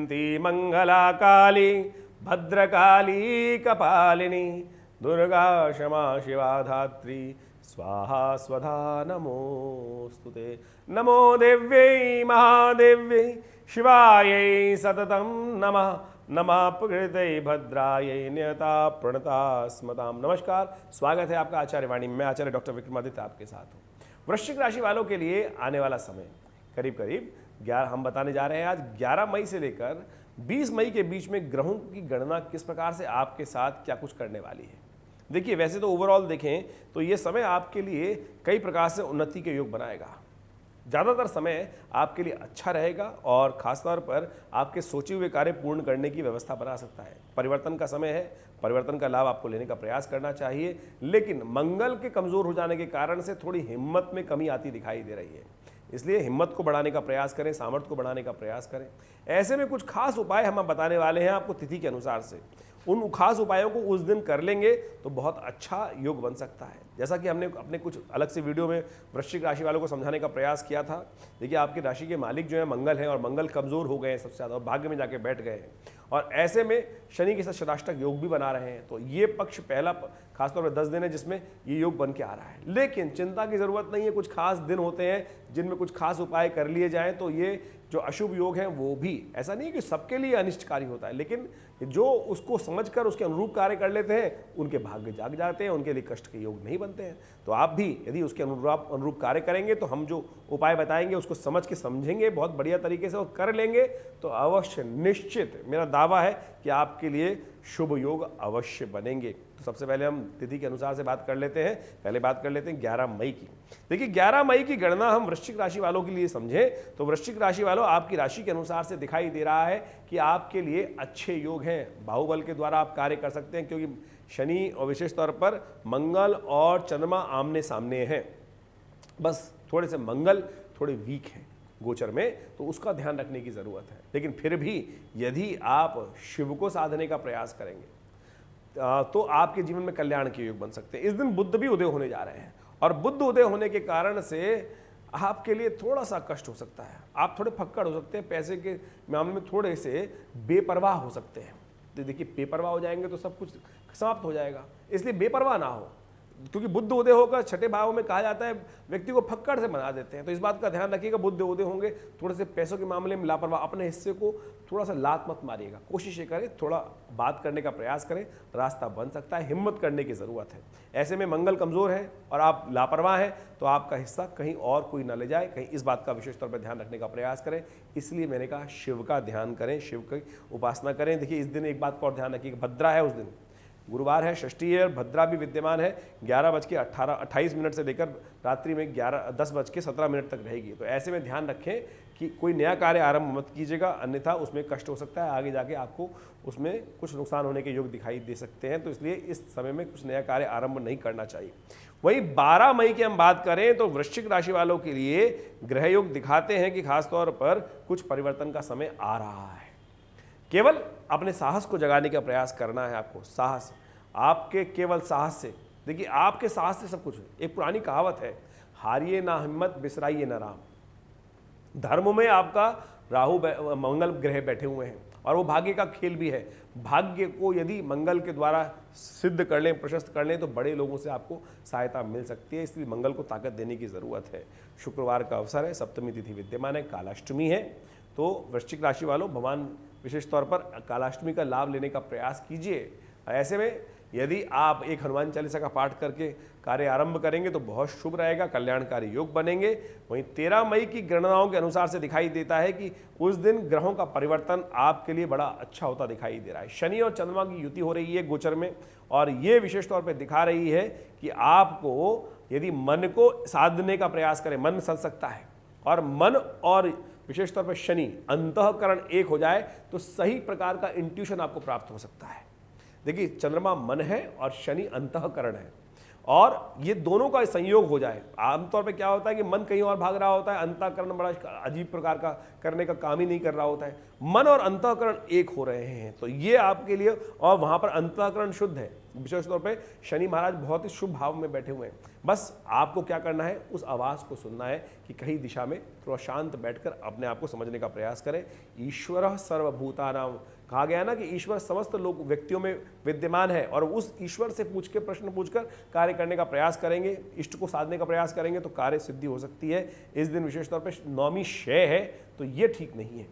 जयंती मंगला काली भद्रकाली कपालिनी दुर्गा क्षमा शिवा धात्री स्वाहा स्वधा नमोस्तुते। नमो देव्यै महादेव्यै शिवायै सततं नमः। नमः प्रकृते भद्रायै नियता प्रणता स्मताम। नमस्कार, स्वागत है आपका आचार्य वाणी में। मैं आचार्य डॉक्टर विक्रमादित्य आपके साथ हूँ। वृश्चिक राशि वालों के लिए आने वाला समय करीब करीब 11 हम बताने जा रहे हैं आज 11 मई से लेकर 20 मई के बीच में ग्रहों की गणना किस प्रकार से आपके साथ क्या कुछ करने वाली है। देखिए, वैसे तो ओवरऑल देखें तो ये समय आपके लिए कई प्रकार से उन्नति के योग बनाएगा। ज़्यादातर समय आपके लिए अच्छा रहेगा और ख़ासतौर पर आपके सोचे हुए कार्य पूर्ण करने की व्यवस्था बना सकता है। परिवर्तन का समय है, परिवर्तन का लाभ आपको लेने का प्रयास करना चाहिए, लेकिन मंगल के कमज़ोर हो जाने के कारण से थोड़ी हिम्मत में कमी आती दिखाई दे रही है। इसलिए हिम्मत को बढ़ाने का प्रयास करें, सामर्थ्य को बढ़ाने का प्रयास करें। ऐसे में कुछ खास उपाय हम बताने वाले हैं आपको तिथि के अनुसार से। उन खास उपायों को उस दिन कर लेंगे तो बहुत अच्छा योग बन सकता है। जैसा कि हमने अपने कुछ अलग से वीडियो में वृश्चिक राशि वालों को समझाने का प्रयास किया था। देखिए, आपकी राशि के मालिक जो है मंगल हैं और मंगल कमज़ोर हो गए हैं सबसे ज़्यादा और भाग्य में जाके बैठ गए हैं और ऐसे में शनि के साथ षडाष्टक योग भी बना रहे हैं। तो ये पक्ष पहला खासतौर पर 10 दिन है जिसमें ये योग बन के आ रहा है। लेकिन चिंता की ज़रूरत नहीं है, कुछ खास दिन होते हैं जिनमें कुछ खास उपाय कर लिए जाएँ तो ये जो अशुभ योग हैं वो भी, ऐसा नहीं है कि सबके लिए अनिष्टकारी होता है, लेकिन जो उसको समझकर उसके अनुरूप कार्य कर लेते हैं उनके भाग्य जाग जाते हैं, उनके लिए कष्ट के योग नहीं बनते हैं। तो आप भी यदि उसके अनुरूप कार्य करेंगे तो हम जो उपाय बताएंगे उसको समझ के समझेंगे बहुत बढ़िया तरीके से और कर लेंगे तो अवश्य निश्चित मेरा दावा है कि आपके लिए शुभ योग अवश्य बनेंगे। तो सबसे पहले हम तिथि के अनुसार से बात कर लेते हैं। पहले बात कर लेते हैं 11 मई की। देखिए, 11 मई की गणना हम वृश्चिक राशि वालों के लिए समझें तो वृश्चिक राशि वालों आपकी राशि के अनुसार से दिखाई दे रहा है कि आपके लिए अच्छे योग हैं। बाहुबल के द्वारा आप कार्य कर सकते हैं क्योंकि शनि और विशेष तौर पर मंगल और चंद्रमा आमने सामने हैं। बस थोड़े से मंगल थोड़े वीक हैं गोचर में, तो उसका ध्यान रखने की ज़रूरत है। लेकिन फिर भी यदि आप शिव को साधने का प्रयास करेंगे तो आपके जीवन में कल्याण के योग बन सकते हैं। इस दिन बुध भी उदय होने जा रहे हैं और बुध उदय होने के कारण से आपके लिए थोड़ा सा कष्ट हो सकता है। आप थोड़े फक्कड़ हो सकते हैं, पैसे के मामले में थोड़े से बेपरवाह हो सकते हैं। तो देखिए, बेपरवाह हो जाएंगे तो सब कुछ समाप्त हो जाएगा, इसलिए बेपरवाह ना हो। क्योंकि बुध उदय होकर छठे भाव में कहा जाता है व्यक्ति को फक्कड़ से बना देते हैं। तो इस बात का ध्यान रखिएगा, बुध उदय होंगे थोड़े से पैसों के मामले में लापरवाह, अपने हिस्से को थोड़ा सा लात मत मारिएगा। कोशिश ये करें, थोड़ा बात करने का प्रयास करें, रास्ता बन सकता है, हिम्मत करने की ज़रूरत है। ऐसे में मंगल कमज़ोर है और आप लापरवाह हैं तो आपका हिस्सा कहीं और कोई ना ले जाए, कहीं इस बात का विशेष तौर पर ध्यान रखने का प्रयास करें। इसलिए मैंने कहा शिव का ध्यान करें, शिव की उपासना करें। देखिए, इस दिन एक बात का और ध्यान रखिएगा, भद्रा है, उस दिन गुरुवार है, षष्ठी है और भद्रा भी विद्यमान है। 11:28 से लेकर रात्रि में 10:17 तक रहेगी। तो ऐसे में ध्यान रखें कि कोई नया कार्य आरंभ मत कीजिएगा, अन्यथा उसमें कष्ट हो सकता है, आगे जाके आपको उसमें कुछ नुकसान होने के योग दिखाई दे सकते हैं। तो इसलिए इस समय में कुछ नया कार्य आरंभ नहीं करना चाहिए। वहीं 12 मई की हम बात करें तो वृश्चिक राशि वालों के लिए ग्रह योग दिखाते हैं कि खासतौर पर कुछ परिवर्तन का समय आ रहा है। केवल अपने साहस को जगाने का प्रयास करना है आपको। साहस, आपके केवल साहस से, देखिए आपके साहस से सब कुछ है। एक पुरानी कहावत है, हारिए ना हिम्मत बिसराइए ना राम। धर्म में आपका राहु मंगल ग्रह बैठे हुए हैं और वो भाग्य का खेल भी है। भाग्य को यदि मंगल के द्वारा सिद्ध कर लें, प्रशस्त कर लें तो बड़े लोगों से आपको सहायता मिल सकती है। इसलिए मंगल को ताकत देने की ज़रूरत है। शुक्रवार का अवसर है, सप्तमी तिथि विद्यमान है, कालाष्टमी है। तो वृश्चिक राशि वालों भगवान विशेष तौर पर कालाष्टमी का लाभ लेने का प्रयास कीजिए। ऐसे में यदि आप एक हनुमान चालीसा का पाठ करके कार्य आरंभ करेंगे तो बहुत शुभ रहेगा, कल्याणकारी योग बनेंगे। वहीं 13 मई की गणनाओं के अनुसार से दिखाई देता है कि उस दिन ग्रहों का परिवर्तन आपके लिए बड़ा अच्छा होता दिखाई दे रहा है। शनि और चंद्रमा की युति हो रही है गोचर में और ये विशेष तौर पर दिखा रही है कि आपको यदि मन को साधने का प्रयास करें, मन सध सकता है। और मन और विशेष तौर पर शनि अंतःकरण एक हो जाए तो सही प्रकार का इंट्यूशन आपको प्राप्त हो सकता है। देखिए, चंद्रमा मन है और शनि अंतःकरण है और ये दोनों का संयोग हो जाए। आमतौर पे क्या होता है कि मन कहीं और भाग रहा होता है, अंतःकरण बड़ा अजीब प्रकार का करने का काम ही नहीं कर रहा होता है। मन और अंतःकरण एक हो रहे हैं तो ये आपके लिए, और वहाँ पर अंतःकरण शुद्ध है, विशेष तौर पे शनि महाराज बहुत ही शुभ भाव में बैठे हुए हैं। बस आपको क्या करना है, उस आवाज़ को सुनना है कि कहीं दिशा में थोड़ा शांत बैठकर अपने आप को समझने का प्रयास करें। ईश्वरः सर्वभूतानां, कहा गया ना कि ईश्वर समस्त लोग व्यक्तियों में विद्यमान है, और उस ईश्वर से पूछ के, प्रश्न पूछकर कार्य करने का प्रयास करेंगे, इष्ट को साधने का प्रयास करेंगे तो कार्य सिद्धि हो सकती है। इस दिन विशेष तौर पर नौमी क्षय है, तो ये ठीक नहीं है।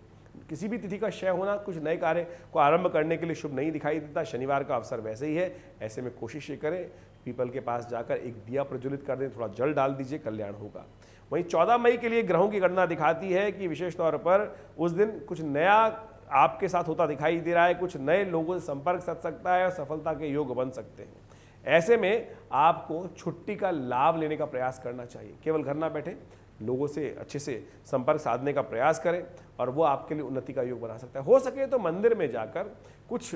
किसी भी तिथि का क्षय होना कुछ नए कार्य को आरंभ करने के लिए शुभ नहीं दिखाई देता। शनिवार का अवसर वैसे ही है, ऐसे में कोशिश ये करें पीपल के पास जाकर एक दिया प्रज्वलित कर दें, थोड़ा जल डाल दीजिए, कल्याण होगा। वहीं 14 मई के लिए ग्रहों की गणना दिखाती है कि विशेष तौर पर उस दिन कुछ नया आपके साथ होता दिखाई दे रहा है, कुछ नए लोगों से संपर्क सध सकता है और सफलता के योग बन सकते हैं। ऐसे में आपको छुट्टी का लाभ लेने का प्रयास करना चाहिए। केवल घर ना बैठे, लोगों से अच्छे से संपर्क साधने का प्रयास करें और वो आपके लिए उन्नति का योग बना सकता है। हो सके तो मंदिर में जाकर कुछ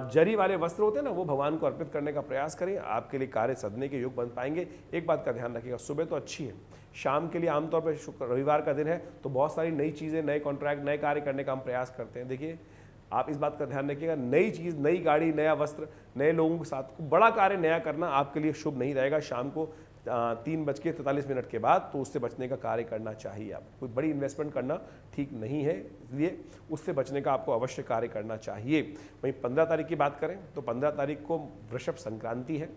जरी वाले वस्त्र होते हैं ना, वो भगवान को अर्पित करने का प्रयास करें, आपके लिए कार्य सधने के योग बन पाएंगे। एक बात का ध्यान रखिएगा, सुबह तो अच्छी है, शाम के लिए आमतौर पर शुक्र रविवार का दिन है तो बहुत सारी नई चीज़ें, नए कॉन्ट्रैक्ट, नए कार्य करने का हम प्रयास करते हैं। देखिए आप इस बात का ध्यान रखिएगा, नई चीज़, नई गाड़ी, नया वस्त्र, नए लोगों के साथ बड़ा कार्य नया करना आपके लिए शुभ नहीं रहेगा। शाम को 3:43 के बाद तो उससे बचने का कार्य करना चाहिए। आप कोई बड़ी इन्वेस्टमेंट करना ठीक नहीं है, इसलिए उससे बचने का आपको अवश्य कार्य करना चाहिए। वहीं 15 तारीख की बात करें तो 15 तारीख को वृषभ संक्रांति है।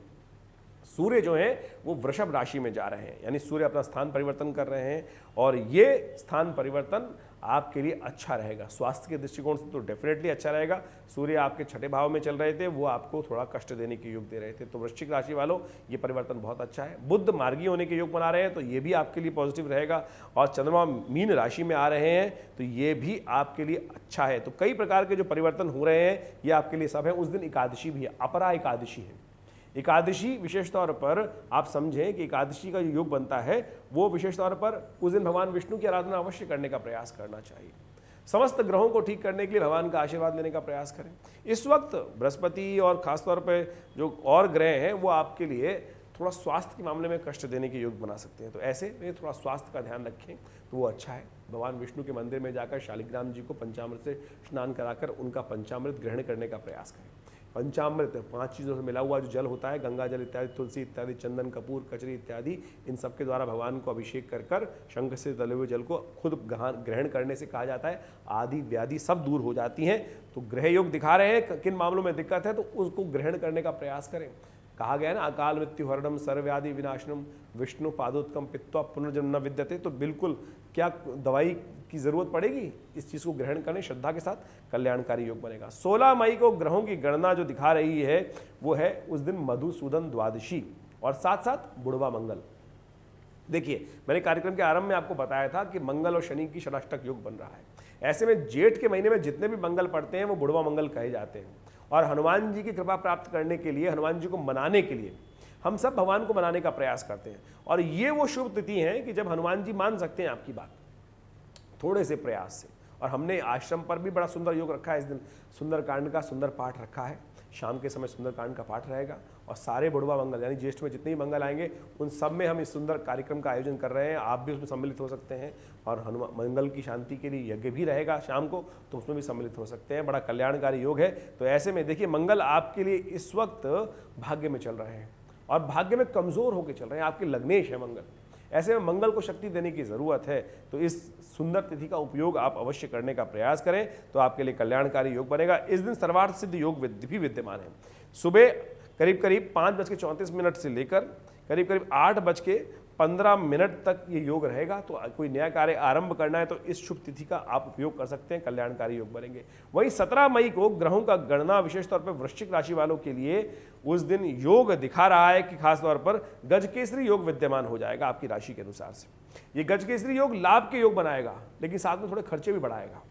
सूर्य जो है वो वृषभ राशि में जा रहे हैं, यानी सूर्य अपना स्थान परिवर्तन कर रहे हैं, और ये स्थान परिवर्तन आपके लिए अच्छा रहेगा। स्वास्थ्य के दृष्टिकोण से तो डेफिनेटली अच्छा रहेगा। सूर्य आपके छठे भाव में चल रहे थे, वो आपको थोड़ा कष्ट देने के योग दे रहे थे, तो वृश्चिक राशि वालों ये परिवर्तन बहुत अच्छा है। बुध मार्गी होने के योग बना रहे हैं तो ये भी आपके लिए पॉजिटिव रहेगा, और चंद्रमा मीन राशि में आ रहे हैं तो ये भी आपके लिए अच्छा है। तो कई प्रकार के जो परिवर्तन हो रहे हैं ये आपके लिए सब है। उस दिन एकादशी भी है, अपरा एकादशी है। एकादशी विशेष तौर पर आप समझें कि एकादशी का जो योग बनता है वो विशेष तौर पर उस दिन भगवान विष्णु की आराधना अवश्य करने का प्रयास करना चाहिए। समस्त ग्रहों को ठीक करने के लिए भगवान का आशीर्वाद लेने का प्रयास करें। इस वक्त बृहस्पति और खासतौर पर जो और ग्रह हैं वो आपके लिए थोड़ा स्वास्थ्य के मामले में कष्ट देने के योग बना सकते हैं, तो ऐसे में थोड़ा स्वास्थ्य का ध्यान रखें तो वो अच्छा है। भगवान विष्णु के मंदिर में जाकर शालिग्राम जी को पंचामृत से स्नान कराकर उनका पंचामृत ग्रहण करने का प्रयास करें। पंचामृत 5 चीज़ों से मिला हुआ जो जल होता है, गंगा जल इत्यादि, तुलसी इत्यादि, चंदन, कपूर, कचरी इत्यादि, इन सब के द्वारा भगवान को अभिषेक कर शंख से तले हुए जल को खुद ग्रहण करने से कहा जाता है आदि व्याधि सब दूर हो जाती हैं। तो ग्रह योग दिखा रहे हैं किन मामलों में दिक्कत है तो उसको ग्रहण करने का प्रयास करें। कहा गया है ना, अकाल मृत्यु हरणम सर्वव्याधि विनाशनम विष्णु पादोत्कम पित्वा पुनर्जन्म न विद्यते। तो बिल्कुल क्या दवाई की जरूरत पड़ेगी, इस चीज़ को ग्रहण करने श्रद्धा के साथ कल्याणकारी योग बनेगा। 16 मई को ग्रहों की गणना जो दिखा रही है वो है उस दिन मधुसूदन द्वादशी और साथ साथ बुढ़वा मंगल। देखिए मैंने कार्यक्रम के आरंभ में आपको बताया था कि मंगल और शनि की षडाष्टक योग बन रहा है। ऐसे में जेठ के महीने में जितने भी मंगल पड़ते हैं वो बुढ़वा मंगल कहे जाते हैं, और हनुमान जी की कृपा प्राप्त करने के लिए, हनुमान जी को मनाने के लिए हम सब भगवान को मनाने का प्रयास करते हैं। और ये वो शुभ तिथि है कि जब हनुमान जी मान सकते हैं आपकी बात थोड़े से प्रयास से। और हमने आश्रम पर भी बड़ा सुंदर योग रखा है। इस दिन सुंदरकांड का सुंदर पाठ रखा है, शाम के समय सुंदरकांड का पाठ रहेगा, और सारे बुढ़वा मंगल यानी ज्येष्ठ में जितने भी मंगल आएंगे उन सब में हम इस सुंदर कार्यक्रम का आयोजन कर रहे हैं। आप भी उसमें सम्मिलित हो सकते हैं, और हनुमान मंगल की शांति के लिए यज्ञ भी रहेगा शाम को, तो उसमें भी सम्मिलित हो सकते हैं। बड़ा कल्याणकारी योग है। तो ऐसे में देखिए मंगल आपके लिए इस वक्त भाग्य में चल रहे हैं और भाग्य में कमजोर होकर चल रहे हैं, आपके लग्नेश है मंगल। ऐसे में मंगल को शक्ति देने की जरूरत है, तो इस सुंदर तिथि का उपयोग आप अवश्य करने का प्रयास करें तो आपके लिए कल्याणकारी योग बनेगा। इस दिन सर्वार्थ सिद्ध योग भी विद्यमान है। सुबह करीब करीब 5:34 से लेकर करीब करीब 8:15 तक ये योग रहेगा। तो कोई नया कार्य आरंभ करना है तो इस शुभ तिथि का आप उपयोग कर सकते हैं, कल्याणकारी योग बनेंगे। वहीं 17 मई को ग्रहों का गणना विशेष तौर पर वृश्चिक राशि वालों के लिए उस दिन योग दिखा रहा है कि खास तौर पर गजकेसरी योग विद्यमान हो जाएगा आपकी राशि के अनुसार से। ये गजकेसरी योग लाभ के योग बनाएगा, लेकिन साथ में थोड़े खर्चे भी बढ़ाएगा,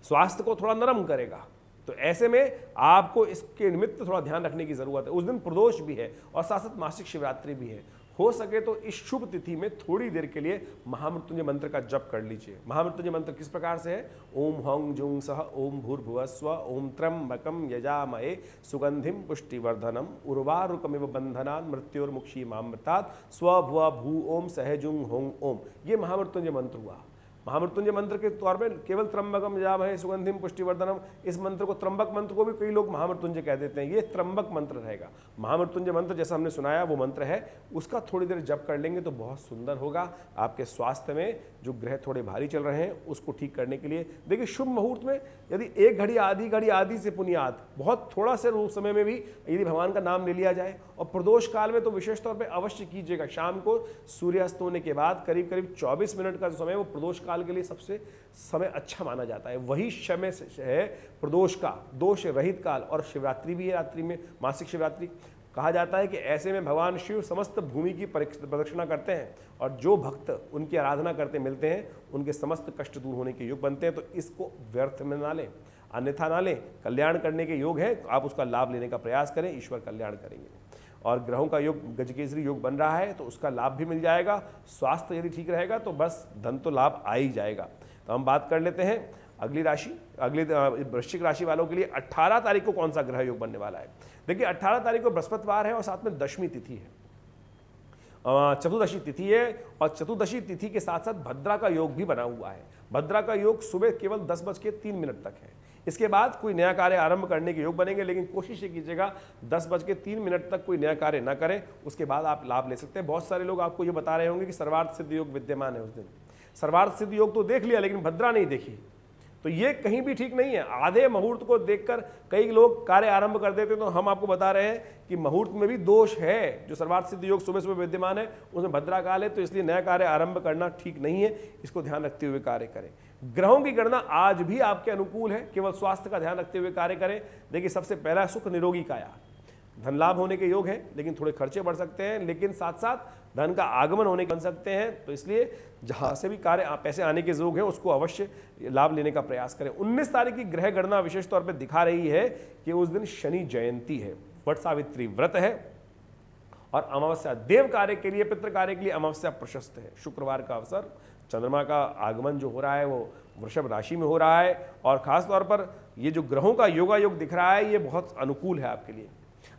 स्वास्थ्य को थोड़ा नरम करेगा। तो ऐसे में आपको इसके निमित्त थोड़ा ध्यान रखने की जरूरत है। उस दिन प्रदोष भी है और साथ साथ मासिक शिवरात्रि भी है। हो सके तो इस शुभ तिथि में थोड़ी देर के लिए महामृत्युंजय मंत्र का जप कर लीजिए। महामृत्युंजय मंत्र किस प्रकार से है? ओम हौं जुं सह ओम भूर्भुवस्व ओम त्र्यंबकं यजामहे सुगंधिम पुष्टिवर्धनम उर्वारुकमिव बंधनात् मृत्योर्मुक्षीमामृतात् स्वभुव भू ओम सहजुं हों ओम। ये महामृत्युंजय मंत्र हुआ। महामृत्युंजय मंत्र के तौर पे केवल त्र्यंबकम यजामहे सुगंधिम पुष्टिवर्धनम, इस मंत्र को त्र्यंबक मंत्र को भी कई लोग महामृत्युंजय कह देते हैं, ये त्र्यंबक मंत्र रहेगा। महामृत्युंजय मंत्र जैसा हमने सुनाया वो मंत्र है, उसका थोड़ी देर जप कर लेंगे तो बहुत सुंदर होगा। आपके स्वास्थ्य में जो ग्रह थोड़े भारी चल रहे हैं उसको ठीक करने के लिए देखिए, शुभ मुहूर्त में यदि 1 घड़ी आधी से पुनियाद, बहुत थोड़ा से रूप समय में भी यदि भगवान का नाम ले लिया जाए, और प्रदोष काल में तो विशेष तौर पे अवश्य कीजिएगा। शाम को सूर्यास्त होने के बाद करीब 24 मिनट का जो समय वो प्रदोष काल के लिए सबसे समय अच्छा माना जाता है। वही समय है प्रदोष का दोष रहित काल, और शिवरात्रि भी है, रात्रि में मासिक शिवरात्रि। कहा जाता है कि ऐसे में भगवान शिव समस्त भूमि की प्रदक्षिणा करते हैं, और जो भक्त उनकी आराधना करते मिलते हैं उनके समस्त कष्ट दूर होने के योग बनते हैं। तो इसको व्यर्थ में ना लें, अन्यथा ना लें, कल्याण करने के योग है, आप उसका लाभ लेने का प्रयास करें, ईश्वर कल्याण करेंगे। और ग्रहों का योग गजकेसरी योग बन रहा है तो उसका लाभ भी मिल जाएगा। स्वास्थ्य यदि ठीक रहेगा तो बस धन तो लाभ आ ही जाएगा। तो हम बात कर लेते हैं अगली राशि, अगली वृश्चिक राशि वालों के लिए 18 तारीख को कौन सा ग्रह योग बनने वाला है। देखिए 18 तारीख को बृहस्पतिवार है और साथ में दशमी तिथि है, चतुर्दशी तिथि है, और चतुर्दशी तिथि के साथ साथ भद्रा का योग भी बना हुआ है। भद्रा का योग सुबह केवल 10:03 तक है। इसके बाद कोई नया कार्य आरंभ करने के योग बनेंगे, लेकिन कोशिश ये कीजिएगा 10:03 तक कोई नया कार्य ना करें, उसके बाद आप लाभ ले सकते हैं। बहुत सारे लोग आपको ये बता रहे होंगे कि सर्वार्थ सिद्ध योग विद्यमान है उस दिन। सर्वार्थ सिद्ध योग तो देख लिया लेकिन भद्रा नहीं देखी, तो ये कहीं भी ठीक नहीं है। आधे मुहूर्त को देखकर कई लोग कार्य आरंभ कर देते हैं, तो हम आपको बता रहे हैं कि मुहूर्त में भी दोष है। जो सर्वार्थ सिद्ध योग सुबह सुबह विद्यमान है उसमें भद्रा काल है, तो इसलिए नया कार्य आरंभ करना ठीक नहीं है, इसको ध्यान रखते हुए कार्य करें। ग्रहों की गणना आज भी आपके अनुकूल है, केवल स्वास्थ्य का ध्यान रखते हुए कार्य करें। देखिए सबसे पहला सुख निरोगी काया, धन लाभ होने के योग हैं, लेकिन थोड़े खर्चे बढ़ सकते हैं, लेकिन साथ साथ धन का आगमन होने के बन सकते हैं। तो इसलिए जहां से भी कार्य पैसे आने के योग है उसको अवश्य लाभ लेने का प्रयास करें। 19 तारीख की ग्रह गणना विशेष तौर पर दिखा रही है कि उस दिन शनि जयंती है, वट सावित्री व्रत है, और अमावस्या देव कार्य के लिए, पितृ कार्य के लिए अमावस्या प्रशस्त है। शुक्रवार का अवसर, चंद्रमा का आगमन जो हो रहा है वो वृषभ राशि में हो रहा है, और खास तौर पर ये जो ग्रहों का योगायोग दिख रहा है ये बहुत अनुकूल है आपके लिए।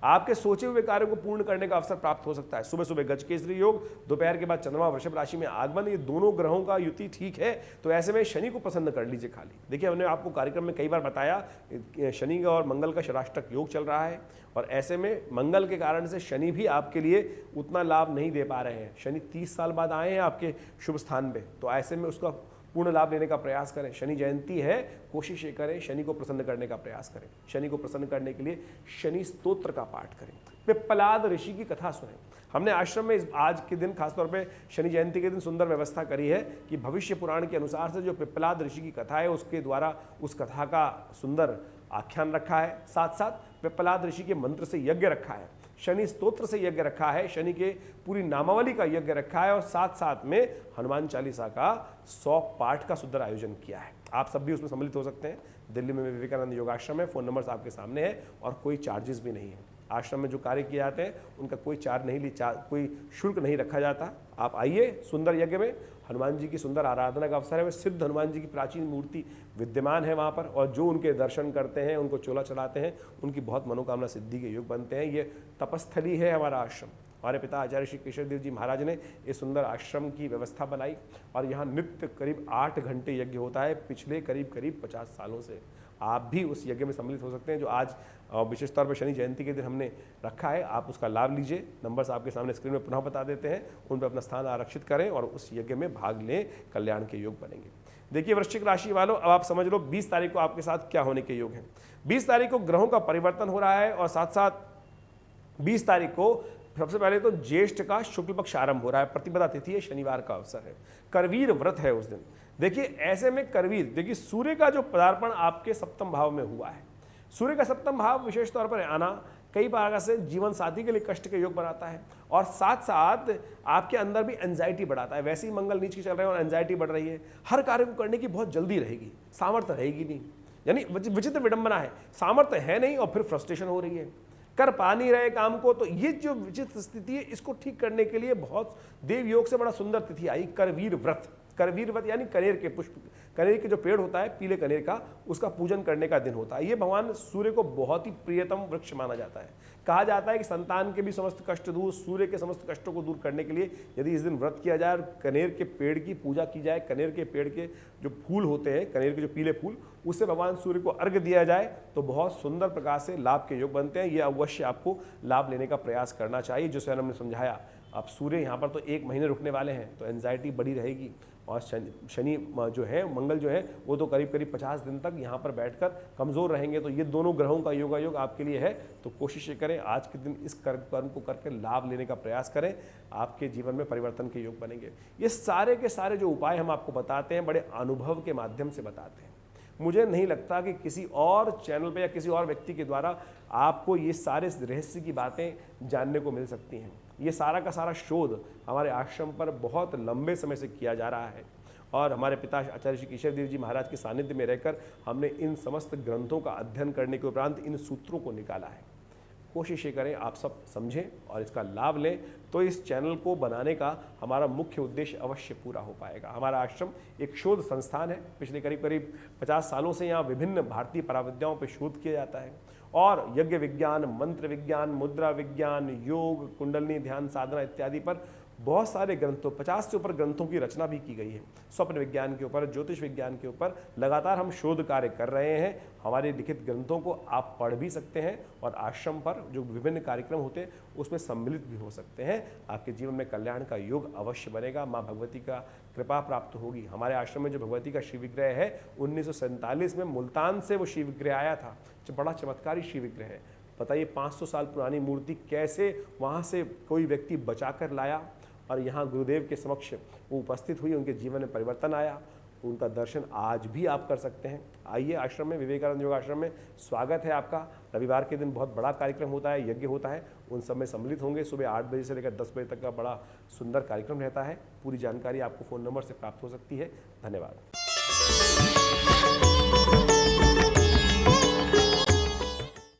आपके सोचे हुए कार्यों को पूर्ण करने का अवसर प्राप्त हो सकता है। सुबह सुबह गजकेसरी योग, दोपहर के बाद चंद्रमा वृषभ राशि में आगमन, ये दोनों ग्रहों का युति ठीक है। तो ऐसे में शनि को प्रसन्न कर लीजिए खाली। देखिए हमने आपको कार्यक्रम में कई बार बताया शनि और मंगल का षराष्टक योग चल रहा है, और ऐसे में मंगल के कारण से शनि भी आपके लिए उतना लाभ नहीं दे पा रहे हैं। शनि 30 साल बाद आए हैं आपके शुभ स्थान पे, तो ऐसे में उसका पूर्ण लाभ लेने का प्रयास करें। शनि जयंती है, कोशिश ये करें शनि को प्रसन्न करने का प्रयास करें। शनि को प्रसन्न करने के लिए शनि स्तोत्र का पाठ करें, पिप्पलाद ऋषि की कथा सुनें। हमने आश्रम में आज के दिन खासतौर पे शनि जयंती के दिन सुंदर व्यवस्था करी है कि भविष्य पुराण के अनुसार से जो पिप्पलाद ऋषि की कथा है उसके द्वारा उस कथा का सुंदर आख्यान रखा है, साथ साथ पिप्पलाद ऋषि के मंत्र से यज्ञ रखा है, शनि स्तोत्र से यज्ञ रखा है, शनि के पूरी नामावली का यज्ञ रखा है, और साथ साथ में हनुमान चालीसा का 100 पाठ का सुंदर आयोजन किया है। आप सब भी उसमें सम्मिलित हो सकते हैं। दिल्ली में विवेकानंद योगाश्रम है, फ़ोन नंबर्स आपके सामने है, और कोई चार्जेस भी नहीं है। आश्रम में जो कार्य किए जाते हैं उनका कोई चार्ज नहीं कोई शुल्क नहीं रखा जाता। आप आइए, सुंदर यज्ञ में हनुमान जी की सुंदर आराधना का अवसर है। सिद्ध हनुमान जी की प्राचीन मूर्ति विद्यमान है वहाँ पर, और जो उनके दर्शन करते हैं, उनको चोला चढ़ाते हैं, उनकी बहुत मनोकामना सिद्धि के योग बनते हैं। ये तपस्थली है हमारा आश्रम। हमारे पिता आचार्य श्री केशव देव जी महाराज ने इस सुंदर आश्रम की व्यवस्था बनाई, और यहाँ नित्य करीब 8 घंटे यज्ञ होता है पिछले करीब 50 सालों से। आप भी उस यज्ञ में सम्मिलित हो सकते हैं, जो आज विशेष तौर पर शनि जयंती के दिन हमने रखा है। आप उसका लाभ लीजिए। नंबर्स आपके सामने स्क्रीन में पुनः बता देते हैं, उन पर अपना स्थान आरक्षित करें और उस यज्ञ में भाग लें, कल्याण के योग बनेंगे। देखिए वृश्चिक राशि वालों, अब आप समझ लो 20 तारीख को आपके साथ क्या होने के योग हैं। 20 तारीख को ग्रहों का परिवर्तन हो रहा है, और साथ साथ 20 तारीख को सबसे पहले तो ज्येष्ठ का शुक्ल पक्ष आरंभ हो रहा है, प्रतिपदा तिथि है, शनिवार का अवसर है, करवीर व्रत है उस दिन। देखिए ऐसे में करवीर, देखिए सूर्य का जो पदार्पण आपके सप्तम भाव में हुआ है, सूर्य का सप्तम भाव विशेष तौर पर आना कई प्रकार से जीवन साथी के लिए कष्ट के योग बनाता है, और साथ साथ आपके अंदर भी एंजाइटी बढ़ाता है। वैसे ही मंगल नीच के चल रहे हैं और एंजाइटी बढ़ रही है, हर कार्य को करने की बहुत जल्दी रहेगी, सामर्थ्य रहेगी नहीं। यानी विचित्र विडंबना है, सामर्थ्य है नहीं और फिर फ्रस्ट्रेशन हो रही है, कर पा नहीं रहे काम को। तो ये जो विचित्र स्थिति है इसको ठीक करने के लिए बहुत देव योग से बड़ा सुंदर तिथि आई, करवीर व्रत। करवीर व्रत यानी कनेर के पुष्प कनेर के जो पेड़ होता है पीले कनेर का, उसका पूजन करने का दिन होता है। ये भगवान सूर्य को बहुत ही प्रियतम वृक्ष माना जाता है। कहा जाता है कि संतान के भी समस्त कष्ट दूर, सूर्य के समस्त कष्टों को दूर करने के लिए यदि इस दिन व्रत किया जाए और कनेर के पेड़ की पूजा की जाए, कनेर के पेड़ के जो फूल होते हैं, कनेर के जो पीले फूल, उससे भगवान सूर्य को अर्घ्य दिया जाए तो बहुत सुंदर प्रकार से लाभ के योग बनते हैं। ये अवश्य आपको लाभ लेने का प्रयास करना चाहिए। जो स्वयं हमने समझाया, अब सूर्य यहाँ पर तो 1 महीने रुकने वाले हैं, तो एंजाइटी बड़ी रहेगी। और शनि जो है, मंगल जो है, वो तो करीब करीब 50 दिन तक यहाँ पर बैठकर कमज़ोर रहेंगे। तो ये दोनों ग्रहों का योगायोग आपके लिए है। तो कोशिश करें आज के दिन इस कर्म को करके लाभ लेने का प्रयास करें, आपके जीवन में परिवर्तन के योग बनेंगे। ये सारे के सारे जो उपाय हम आपको बताते हैं, बड़े अनुभव के माध्यम से बताते हैं। मुझे नहीं लगता कि किसी और चैनल पे या किसी और व्यक्ति के द्वारा आपको ये सारे रहस्य की बातें जानने को मिल सकती हैं। ये सारा का सारा शोध हमारे आश्रम पर बहुत लंबे समय से किया जा रहा है और हमारे पिता आचार्य श्री केशव देव जी महाराज के सानिध्य में रहकर हमने इन समस्त ग्रंथों का अध्ययन करने के उपरांत इन सूत्रों को निकाला है। कोशिश ये करें आप सब समझें और इसका लाभ लें, तो इस चैनल को बनाने का हमारा मुख्य उद्देश्य अवश्य पूरा हो पाएगा। हमारा आश्रम एक शोध संस्थान है। पिछले करीब करीब 50 सालों से यहाँ विभिन्न भारतीय पराविद्याओं पर शोध किया जाता है और यज्ञ विज्ञान, मंत्र विज्ञान, मुद्रा विज्ञान, योग, कुंडलनी ध्यान साधना इत्यादि पर बहुत सारे ग्रंथों, 50 से ऊपर ग्रंथों की रचना भी की गई है। स्वप्न विज्ञान के ऊपर, ज्योतिष विज्ञान के ऊपर लगातार हम शोध कार्य कर रहे हैं। हमारे लिखित ग्रंथों को आप पढ़ भी सकते हैं और आश्रम पर जो विभिन्न कार्यक्रम होते हैं उसमें सम्मिलित भी हो सकते हैं। आपके जीवन में कल्याण का योग अवश्य बनेगा। माँ भगवती का कृपा प्राप्त होगी। हमारे आश्रम में जो भगवती का शिव विग्रह है, 1947 में मुल्तान से वो शिव विग्रह आया था, जो बड़ा चमत्कारी शिव विग्रह है। बताइए 500 साल पुरानी मूर्ति कैसे वहाँ से कोई व्यक्ति बचा कर लाया और यहाँ गुरुदेव के समक्ष वो उपस्थित हुई, उनके जीवन में परिवर्तन आया। उनका दर्शन आज भी आप कर सकते हैं। आइए आश्रम में, विवेकानंद योग आश्रम में स्वागत है आपका। रविवार के दिन बहुत बड़ा कार्यक्रम होता है, यज्ञ होता है, उन सब में सम्मिलित होंगे। सुबह 8 बजे से लेकर 10 बजे तक का बड़ा सुंदर कार्यक्रम रहता है। पूरी जानकारी आपको फ़ोन नंबर से प्राप्त हो सकती है। धन्यवाद।